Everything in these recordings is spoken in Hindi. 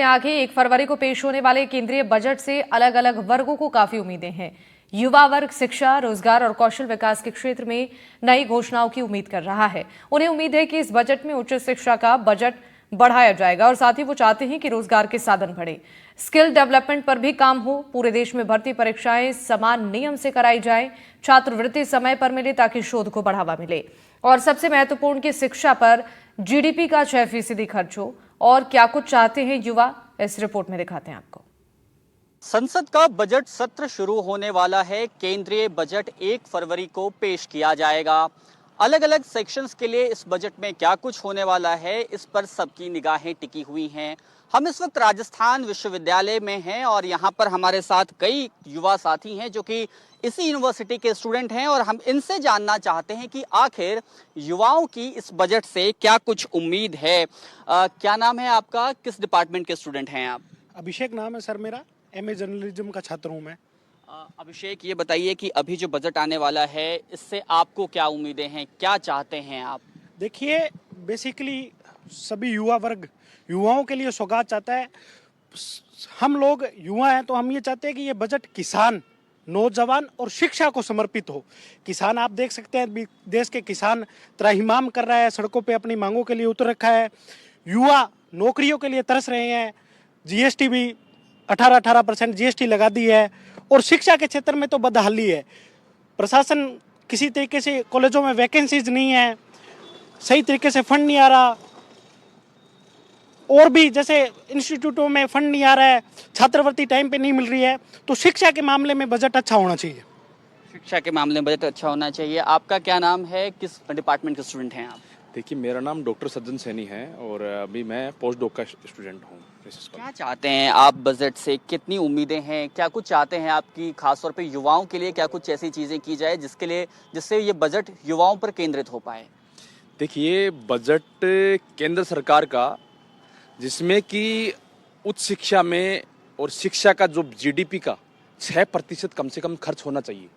आगे 1 फरवरी को पेश होने वाले केंद्रीय बजट से अलग अलग वर्गों को काफी उम्मीदें हैं। युवा वर्ग शिक्षा, रोजगार और कौशल विकास के क्षेत्र में नई घोषणाओं की उम्मीद कर रहा है। उन्हें उम्मीद है कि इस बजट में उच्च शिक्षा का बजट बढ़ाया जाएगा और साथ ही वो चाहते हैं कि रोजगार के साधन बढ़े, स्किल डेवलपमेंट पर भी काम हो, पूरे देश में भर्ती परीक्षाएं समान नियम से कराई जाए, छात्रवृत्ति समय पर मिले ताकि शोध को बढ़ावा मिले और सबसे महत्वपूर्ण कि शिक्षा पर जीडीपी का 6% खर्च हो। और क्या कुछ चाहते हैं युवा, इस रिपोर्ट में दिखाते हैं आपको। संसद का बजट सत्र शुरू होने वाला है। केंद्रीय बजट 1 फरवरी को पेश किया जाएगा। अलग अलग सेक्शंस के लिए इस बजट में क्या कुछ होने वाला है, इस पर सबकी निगाहें टिकी हुई हैं। हम इस वक्त राजस्थान विश्वविद्यालय में हैं और यहाँ पर हमारे साथ कई युवा साथी हैं जो कि इसी यूनिवर्सिटी के स्टूडेंट हैं और हम इनसे जानना चाहते हैं कि आखिर युवाओं की इस बजट से क्या कुछ उम्मीद है। क्या नाम है आपका, किस डिपार्टमेंट के स्टूडेंट हैं आप? अभिषेक नाम है सर मेरा, एमए जर्नलिज्म का छात्र हूँ मैं। अभिषेक, ये बताइए कि अभी जो बजट आने वाला है इससे आपको क्या उम्मीदें हैं, क्या चाहते हैं आप? देखिए, बेसिकली सभी युवाओं के लिए सौगात चाहता है। हम लोग युवा हैं तो हम ये चाहते हैं कि ये बजट किसान, नौजवान और शिक्षा को समर्पित हो। किसान, आप देख सकते हैं देश के किसान त्राहिमाम कर रहा है, सड़कों पे अपनी मांगों के लिए उतर रखा है। युवा नौकरियों के लिए तरस रहे हैं। जीएसटी भी 18% जीएसटी लगा दी है और शिक्षा के क्षेत्र में तो बदहाली है। प्रशासन किसी तरीके से, कॉलेजों में वैकेंसीज नहीं है, सही तरीके से फंड नहीं आ रहा, और भी जैसे इंस्टीट्यूटों में फंड नहीं आ रहा है, छात्रवृत्ति टाइम पे नहीं मिल रही है। तो शिक्षा के मामले में बजट अच्छा होना चाहिए। शिक्षा के मामले में बजट अच्छा होना चाहिए। आपका क्या नाम है, किस डिपार्टमेंट के स्टूडेंट हैं आप? देखिए, मेरा नाम डॉक्टर सज्जन सैनी है और अभी मैं पोस्ट डॉक का स्टूडेंट हूँ। क्या चाहते हैं आप बजट से, कितनी उम्मीदें हैं, क्या कुछ चाहते हैं आपकी खासतौर पे युवाओं के लिए क्या कुछ ऐसी चीज़ें की जाए जिससे ये बजट युवाओं पर केंद्रित हो पाए? देखिए, बजट केंद्र सरकार का, जिसमें कि उच्च शिक्षा में और शिक्षा का जो जीडीपी का 6% कम से कम खर्च होना चाहिए।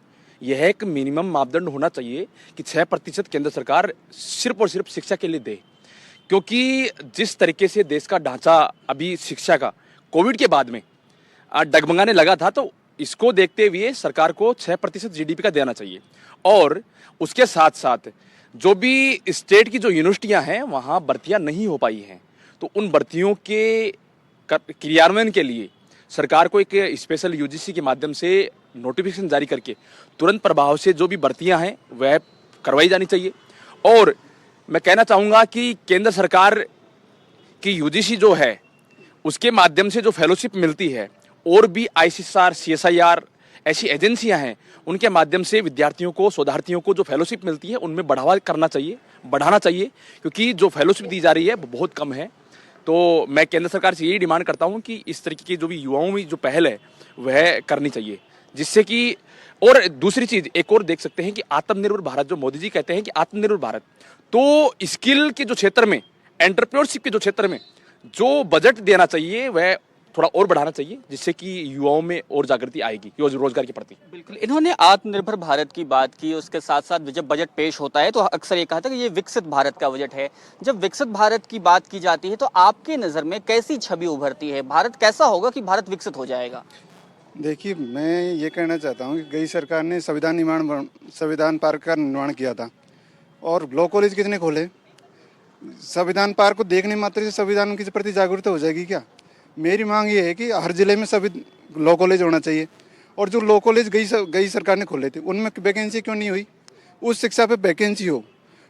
यह एक मिनिमम मापदंड होना चाहिए कि 6% केंद्र सरकार सिर्फ और सिर्फ शिक्षा के लिए दे, क्योंकि जिस तरीके से देश का ढांचा अभी शिक्षा का कोविड के बाद में डगमगाने लगा था, तो इसको देखते हुए सरकार को 6% जीडीपी का देना चाहिए। और उसके साथ साथ जो भी स्टेट की जो यूनिवर्सिटियां हैं वहाँ भर्तियां नहीं हो पाई हैं, तो उन भर्तियों के क्रियान्वयन के लिए सरकार को एक स्पेशल यूजीसी के माध्यम से नोटिफिकेशन जारी करके तुरंत प्रभाव से जो भी भर्तियां हैं वह करवाई जानी चाहिए। और मैं कहना चाहूँगा कि केंद्र सरकार की यूजीसी जो है उसके माध्यम से जो फेलोशिप मिलती है, और भी आईसीएसआर, सीएसआईआर ऐसी एजेंसियां हैं, उनके माध्यम से विद्यार्थियों को, शोधार्थियों को जो फेलोशिप मिलती है उनमें बढ़ावा करना चाहिए, बढ़ाना चाहिए, क्योंकि जो फेलोशिप दी जा रही है वो बहुत कम है। तो मैं केंद्र सरकार से यही डिमांड करता हूं कि इस तरीके की जो भी युवाओं में जो पहल है वह करनी चाहिए, जिससे कि, और दूसरी चीज एक और देख सकते हैं कि आत्मनिर्भर भारत, जो मोदी जी कहते हैं कि आत्मनिर्भर भारत, तो स्किल के जो क्षेत्र में, एंटरप्रेन्योरशिप के जो क्षेत्र में जो बजट देना चाहिए वह थोड़ा और बढ़ाना चाहिए, जिससे कि युवाओं में और जागृति आएगी रोजगार के प्रति। बिल्कुल, इन्होंने आत्मनिर्भर भारत की बात की, उसके साथ साथ जब बजट पेश होता है तो अक्सर ये कहा था कि ये विकसित भारत का बजट है। जब विकसित भारत की बात की जाती है तो आपके नज़र में कैसी छवि उभरती है? भारत कैसा होगा कि भारत विकसित हो जाएगा? देखिए, मैं ये कहना चाहता हूँ कि गई सरकार ने संविधान पार्क का निर्माण किया था और लॉ कॉलेज कितने खोले। संविधान पार्क को देखने मात्र से संविधान के प्रति जागरूकता हो जाएगी क्या? मेरी मांग ये है कि हर जिले में सभी लॉ कॉलेज होना चाहिए, और जो लॉ कॉलेज गई सरकार ने खोले थे उनमें वैकेंसी क्यों नहीं हुई? उस शिक्षा पे वैकेंसी हो।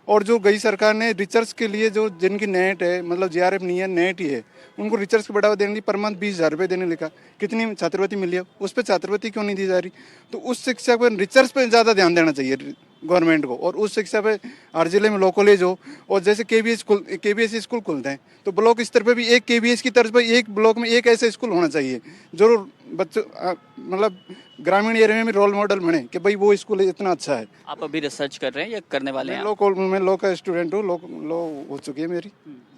और जो गई सरकार ने रिसर्च के लिए, जो जिनकी नेट है, मतलब जेआरएफ नहीं है, नेट ही है, उनको रिसर्च को बढ़ावा देने के लिए पर मंथ 20,000 रुपये देने लिखा। कितनी छात्रवृत्ति मिली है? उस पर छात्रवृत्ति क्यों नहीं दी जा रही? तो उस शिक्षा पर, रिसर्च पर ज़्यादा ध्यान देना चाहिए गवर्नमेंट को, और उस शिक्षा पे हर जिले में लॉ कॉलेज हो। और जैसे केबीएस स्कूल खुलते हैं तो ब्लॉक स्तर पे भी एक केबीएस की तर्ज पर एक ब्लॉक में एक ऐसा स्कूल होना चाहिए जो बच्चों, मतलब ग्रामीण एरिया में भी रोल मॉडल बने कि भाई वो स्कूल इतना अच्छा है। आप अभी रिसर्च कर रहे हैं या करने वाले हैं? मैं लॉ का स्टूडेंट हूँ, लॉ हो चुकी है मेरी,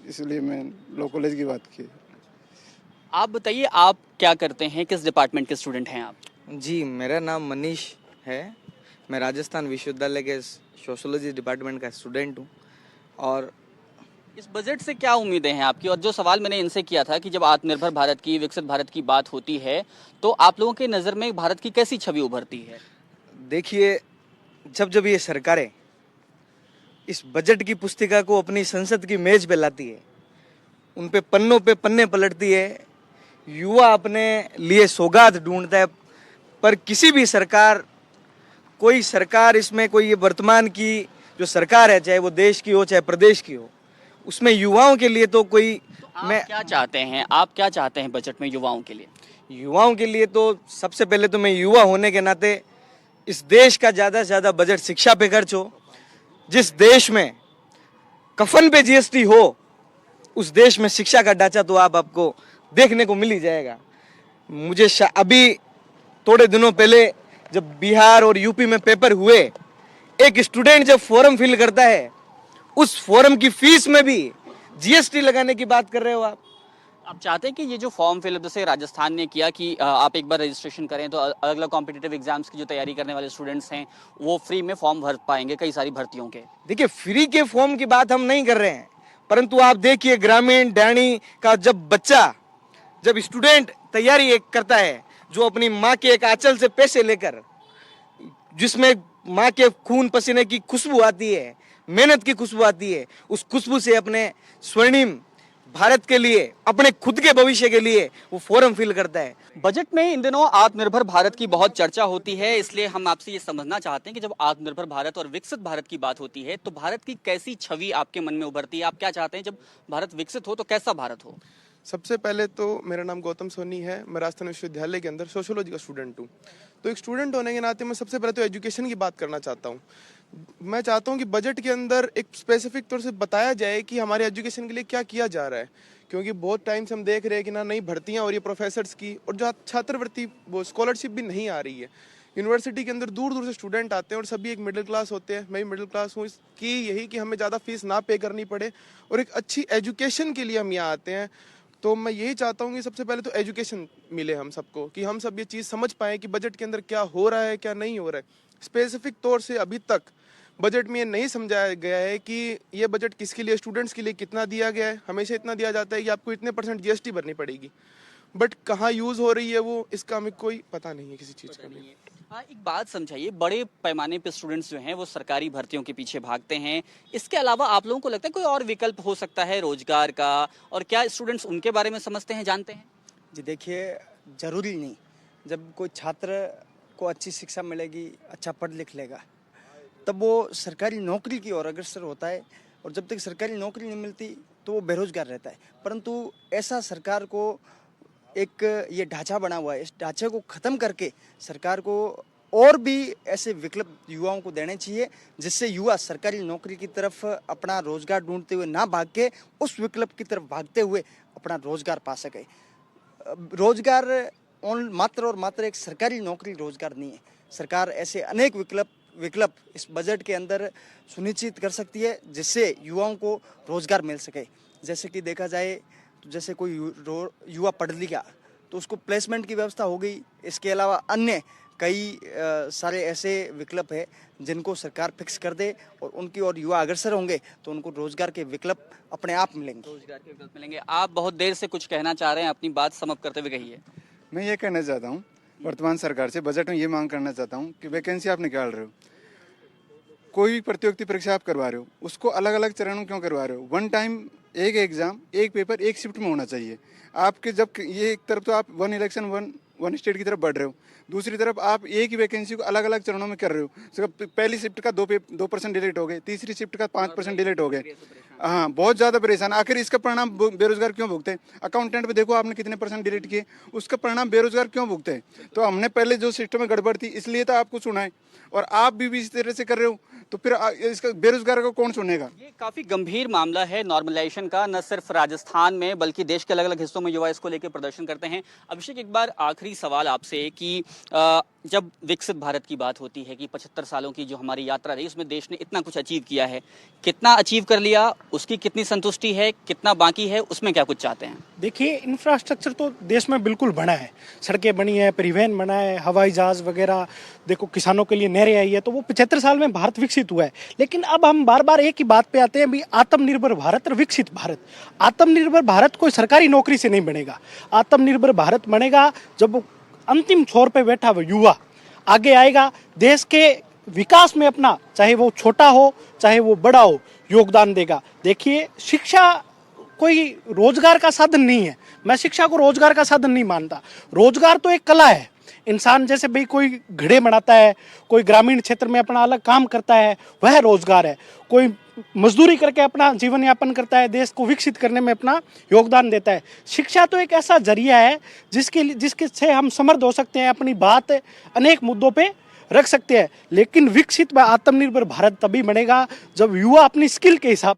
इसलिए मैं लॉ कॉलेज की बात की। आप बताइए, आप क्या करते हैं, किस डिपार्टमेंट के स्टूडेंट हैं आप? जी, मेरा नाम मनीष है। मैं राजस्थान विश्वविद्यालय के सोशियोलॉजी डिपार्टमेंट का स्टूडेंट हूँ। और इस बजट से क्या उम्मीदें हैं आपकी? और जो सवाल मैंने इनसे किया था कि जब आत्मनिर्भर भारत की, विकसित भारत की बात होती है, तो आप लोगों के नज़र में भारत की कैसी छवि उभरती है? देखिए, जब जब ये सरकारें इस बजट की पुस्तिका को अपनी संसद की मेज पे लाती है, उन पे पन्नों पे पन्ने पलटती है, युवा अपने लिए सौगात ढूंढता है, पर किसी भी सरकार, कोई सरकार इसमें कोई ये वर्तमान की जो सरकार है, चाहे वो देश की हो चाहे प्रदेश की हो, उसमें युवाओं के लिए तो कोई आप क्या चाहते हैं? आप क्या चाहते हैं बजट में युवाओं के लिए? युवाओं के लिए तो सबसे पहले तो मैं युवा होने के नाते इस देश का ज़्यादा से ज़्यादा बजट शिक्षा पे खर्च हो। जिस देश में कफन पे जीएसटी हो, उस देश में शिक्षा का ढांचा तो आपको देखने को मिल ही जाएगा। मुझे अभी थोड़े दिनों पहले जब बिहार और यूपी में पेपर हुए, एक स्टूडेंट जब फॉर्म फिल करता है, उस फॉर्म की फीस में भी जीएसटी लगाने की बात कर रहे हो आप चाहते हैं कि ये जो फॉर्म फिलअप जैसे राजस्थान ने किया कि आप एक बार रजिस्ट्रेशन करें तो अलग अलग कॉम्पिटिटिव एग्जाम्स की जो तैयारी करने वाले स्टूडेंट्स हैं वो फ्री में फॉर्म भर पाएंगे कई सारी भर्तियों के? देखिए, फ्री के फॉर्म की बात हम नहीं कर रहे हैं, परंतु आप देखिए ग्रामीण डैनी का जब स्टूडेंट तैयारी एक करता है, जो अपनी माँ के एक आंचल से पैसे लेकर, जिसमें माँ के खून पसीने की खुशबू आती है, मेहनत की खुशबू आती है, उस खुशबू से अपने स्वर्णिम भारत के लिए, अपने खुद के भविष्य के लिए वो फॉर्म फिल करता है। बजट में इन दिनों आत्मनिर्भर भारत की बहुत चर्चा होती है, इसलिए हम आपसे ये समझना चाहते हैं कि जब आत्मनिर्भर भारत और विकसित भारत की बात होती है तो भारत की कैसी छवि आपके मन में उभरती है? आप क्या चाहते हैं जब भारत विकसित हो तो कैसा भारत हो? सबसे पहले तो मेरा नाम गौतम सोनी है। मैं राजस्थान विश्वविद्यालय के अंदर सोशियोलॉजी का स्टूडेंट हूँ। तो एक स्टूडेंट होने के नाते मैं सबसे पहले तो एजुकेशन की बात करना चाहता हूँ। मैं चाहता हूँ कि बजट के अंदर एक स्पेसिफिक तौर से बताया जाए कि हमारे एजुकेशन के लिए क्या किया जा रहा है, क्योंकि बहुत टाइम से हम देख रहे हैं कि ना नई भर्तियाँ हो रही है प्रोफेसर्स की, और जो छात्रवृत्ति वो स्कॉलरशिप भी नहीं आ रही है। यूनिवर्सिटी के अंदर दूर दूर से स्टूडेंट आते हैं और सभी एक मिडिल क्लास होते हैं। मैं भी मिडिल क्लास हूँ, कि यही कि हमें ज़्यादा फीस ना पे करनी पड़े और एक अच्छी एजुकेशन के लिए हम यहाँ आते हैं। तो मैं यही चाहता हूँ कि सबसे पहले तो एजुकेशन मिले हम सबको, कि हम सब ये चीज़ समझ पाएँ कि बजट के अंदर क्या हो रहा है क्या नहीं हो रहा है। स्पेसिफिक तौर से अभी तक बजट में ये नहीं समझाया गया है कि ये बजट किसके लिए, स्टूडेंट्स के लिए कितना दिया गया है। हमेशा इतना दिया जाता है कि आपको इतने % जीएसटी भरनी पड़ेगी, बट कहाँ यूज़ हो रही है वो, इसका हमें कोई पता नहीं है किसी चीज़ का भी। हाँ, एक बात समझाइए, बड़े पैमाने पे स्टूडेंट्स जो हैं वो सरकारी भर्तियों के पीछे भागते हैं, इसके अलावा आप लोगों को लगता है कोई और विकल्प हो सकता है रोजगार का? और क्या स्टूडेंट्स उनके बारे में समझते हैं, जानते हैं? जी देखिए, ज़रूरी नहीं, जब कोई छात्र को अच्छी शिक्षा मिलेगी, अच्छा पढ़ लिख लेगा, तब वो सरकारी नौकरी की ओर अग्रसर होता है, और जब तक सरकारी नौकरी नहीं मिलती तो वो बेरोजगार रहता है। परंतु ऐसा सरकार को एक ये ढांचा बना हुआ है, इस ढांचे को ख़त्म करके सरकार को और भी ऐसे विकल्प युवाओं को देने चाहिए, जिससे युवा सरकारी नौकरी की तरफ अपना रोजगार ढूंढते हुए ना भाग के उस विकल्प की तरफ भागते हुए अपना रोजगार पा सके। रोजगार मात्र और मात्र एक सरकारी नौकरी रोजगार नहीं है। सरकार ऐसे अनेक विकल्प इस बजट के अंदर सुनिश्चित कर सकती है, जिससे युवाओं को रोजगार मिल सके। जैसे कि देखा जाए तो जैसे कोई युवा पढ़ लिया तो उसको प्लेसमेंट की व्यवस्था हो गई। इसके अलावा अन्य कई सारे ऐसे विकल्प है जिनको सरकार फिक्स कर दे, और उनकी ओर युवा अग्रसर होंगे तो उनको रोजगार के विकल्प अपने आप मिलेंगे। रोजगार के विकल्प मिलेंगे। आप बहुत देर से कुछ कहना चाह रहे हैं, अपनी बात समाप्त करते हुए कहिए। मैं ये कहना चाहता हूँ वर्तमान सरकार से, बजट में ये मांग करना चाहता हूँ कि वैकेंसी आप निकाल रहे हो, कोई भी प्रतियोगिता परीक्षा आप करवा रहे हो, उसको अलग अलग चरणों क्यों करवा रहे हो? वन टाइम एक एग्जाम, एक पेपर, एक शिफ्ट में होना चाहिए। आपके जब ये एक तरफ तो आप वन इलेक्शन वन स्टेट की तरफ बढ़ रहे हो, दूसरी तरफ आप एक ही वैकेंसी को अलग अलग चरणों में कर रहे हो। पहली शिफ्ट का 2% डिलीट हो गए, तीसरी शिफ्ट का 5% डिलीट हो गए। हाँ, बहुत ज़्यादा परेशान। आखिर इसका परिणाम बेरोजगार क्यों भुगते? अकाउंटेंट पे देखो आपने कितने % डिलीट किए, उसका परिणाम बेरोजगार क्यों भुगते? तो हमने पहले जो सिस्टम में गड़बड़ थी इसलिए तो आपको सुना है, और आप भी इस तरह से कर रहे हो, तो फिर इसका बेरोजगार को कौन सुनेगा? ये काफी गंभीर मामला है नॉर्मलाइजेशन का, न सिर्फ राजस्थान में बल्कि देश के अलग अलग हिस्सों में युवा इसको लेकर प्रदर्शन करते हैं। अभिषेक, एक बार आखिरी सवाल आपसे कि जब विकसित भारत की बात होती है कि 75 सालों की जो हमारी यात्रा रही उसमें देश ने इतना कुछ अचीव किया है, कितना अचीव कर लिया, उसकी कितनी संतुष्टि है, कितना बाकी है, उसमें क्या कुछ चाहते हैं? देखिए, इंफ्रास्ट्रक्चर तो देश में बिल्कुल बना है, सड़कें बनी है, परिवहन बना है, हवाई जहाज वगैरह, देखो किसानों के लिए नहरें आई है, तो वो 75 साल में भारत विकसित हुआ है। लेकिन अब हम बार बार एक ही बात पे आते हैं, भी आत्मनिर्भर भारत और विकसित भारत। आत्मनिर्भर भारत कोई सरकारी नौकरी से नहीं बनेगा। आत्मनिर्भर भारत बनेगा जब अंतिम छोर पे बैठा हुआ युवा आगे आएगा, देश के विकास में अपना, चाहे वो छोटा हो चाहे वो बड़ा हो, योगदान देगा। देखिए, शिक्षा कोई रोजगार का साधन नहीं है। मैं शिक्षा को रोजगार का साधन नहीं मानता। रोजगार तो एक कला है। इंसान जैसे भाई कोई घड़े बनाता है, कोई ग्रामीण क्षेत्र में अपना अलग काम करता है, वह रोजगार है। कोई मजदूरी करके अपना जीवन यापन करता है, देश को विकसित करने में अपना योगदान देता है। शिक्षा तो एक ऐसा जरिया है जिसके से हम समर्थ हो सकते हैं, अपनी बात अनेक मुद्दों पे रख सकते हैं। लेकिन विकसित व आत्मनिर्भर भारत तभी बनेगा जब युवा अपनी स्किल के हिसाब